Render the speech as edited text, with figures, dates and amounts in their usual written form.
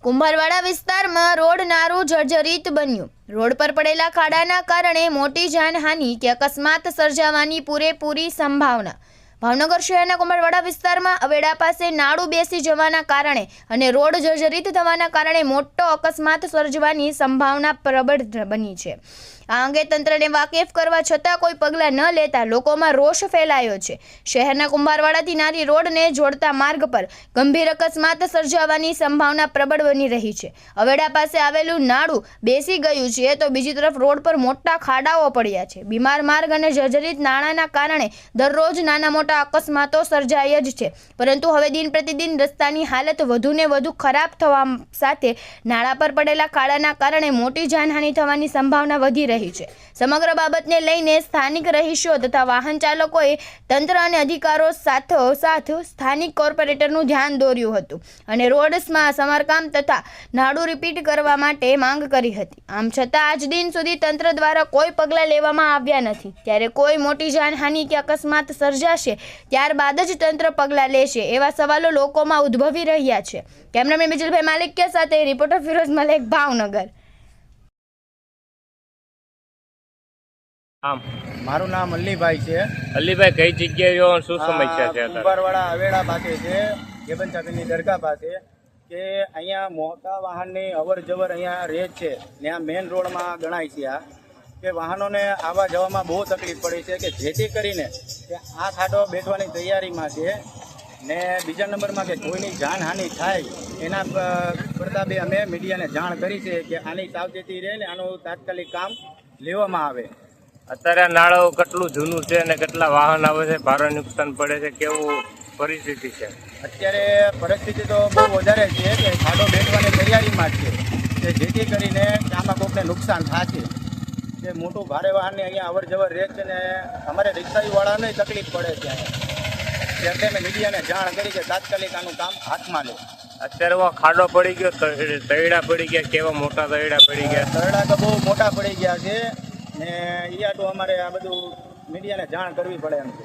કુંભારવાડા વિસ્તારમાં રોડ નારું જર્જરિત બન્યું। રોડ પર પડેલા ખાડાના કારણે મોટી જાનહાનિ કે અકસ્માત સર્જાવાની પૂરેપૂરી સંભાવના। ભાવનગર શહેરના કુંભારવાડા વિસ્તારમાં અવેડા પાસે નાળું બેસી જવાના કારણે અને રોડ જર્જરિત થવાના કારણે મોટો અકસ્માત સર્જવાની સંભાવના પ્રબળ બની છે। આ અંગે તંત્રને વાકેફ કરવા છતાં કોઈ પગલાં ન લેતા લોકોમાં રોષ ફેલાયો છે। શહેરના કુંભારવાડાથી નારી રોડને જોડતા માર્ગ પર ગંભીર અકસ્માત સર્જાવાની સંભાવના પ્રબળ બની રહી છે। અવેડા પાસે આવેલું નાળું બેસી ગયું છે તો બીજી તરફ રોડ પર મોટા ખાડાઓ પડ્યા છે। બીમાર માર્ગ અને જર્જરિત નાળાના કારણે દરરોજ નાના મોટા અકસ્માતો સર્જાય જ છે, પરંતુ હવે દિન પ્રતિદિન રસ્તાની હાલત વધુને વધુ ખરાબ થવા સાથે નાળા પર પડેલા ખાડાના કારણે મોટી જાનહાનિ થવાની સંભાવના વધી રહી છે। સમગ્ર બાબતને લઈને સ્થાનિક રહીશો તથા વાહન ચાલકોએ તંત્ર અને અધિકારો સાથોસાથ સ્થાનિક કોર્પોરેટરનું ધ્યાન દોર્યું હતું અને રોડ્સમાં સમારકામ તથા નાળું રિપીટ કરવા માટે માંગ કરી હતી। આમ છતાં આજ દિન સુધી તંત્ર દ્વારા કોઈ પગલાં લેવામાં આવ્યા નથી, ત્યારે કોઈ મોટી જાનહાનિ કે અકસ્માત સર્જાશે ત્યારબાદ જ તંત્ર પગલાં લેશે એવા સવાલો લોકોમાં ઉદ્ભવી રહ્યા છે। કેમેરામેન મિજલભાઈ માલિકિયા સાથે રિપોર્ટર ફિરોઝ મલેક, ભાવનગર। મારું નામ અલ્લીભાઈ છે। અલ્લીભાઈ, કઈ જગ્યાએ શું સમસ્યા છે? કુંભારવાડા અવેડા પાસે છે, કેબન ચાકીની દરગાહ પાસે, કે અહીંયા મોટા વાહનની અવર જવર અહીંયા રહે છે ને આ મેઇન રોડમાં ગણાય છે આ કે વાહનોને આવવા જવામાં બહુ તકલીફ પડી છે, કે જેથી કરીને કે આ ખાડો બેઠવાની તૈયારીમાં છે ને બીજા નંબરમાં કે કોઈની જાનહાનિ થાય એના પ્રતાપે અમે મીડિયાને જાણ કરી છે કે આની સાવચેતી રહે ને આનું તાત્કાલિક કામ લેવામાં આવે। અત્યારે નાળો કેટલું જૂનું છે અને કેટલા વાહન આવે છે, ભારે નુકસાન પડે છે, કેવું પરિસ્થિતિ છે? અત્યારે પરિસ્થિતિ તો બહુ વધારે છે કે ખાડો બેઠવાની તૈયારીમાં છે, કે જેથી કરીને આમાં કોઈને નુકસાન થશે, કે મોટું ભારે વાહનની અહીંયા અવર જવર રહે છે ને અમારે રિક્ષાવાળાને તકલીફ પડે છે અહીંયા, એટલે મેં મીડિયાને જાણ કરી કે તાત્કાલિક આનું કામ હાથમાં લે। અત્યારે ખાડો પડી ગયો, તૈડા પડી ગયા, કેવા મોટા તૈડા પડી ગયા? તૈડા તો બહુ મોટા પડી ગયા છે ને અહીંયા તો અમારે આ બધું મીડિયાને જાણ કરવી પડે એમ છે।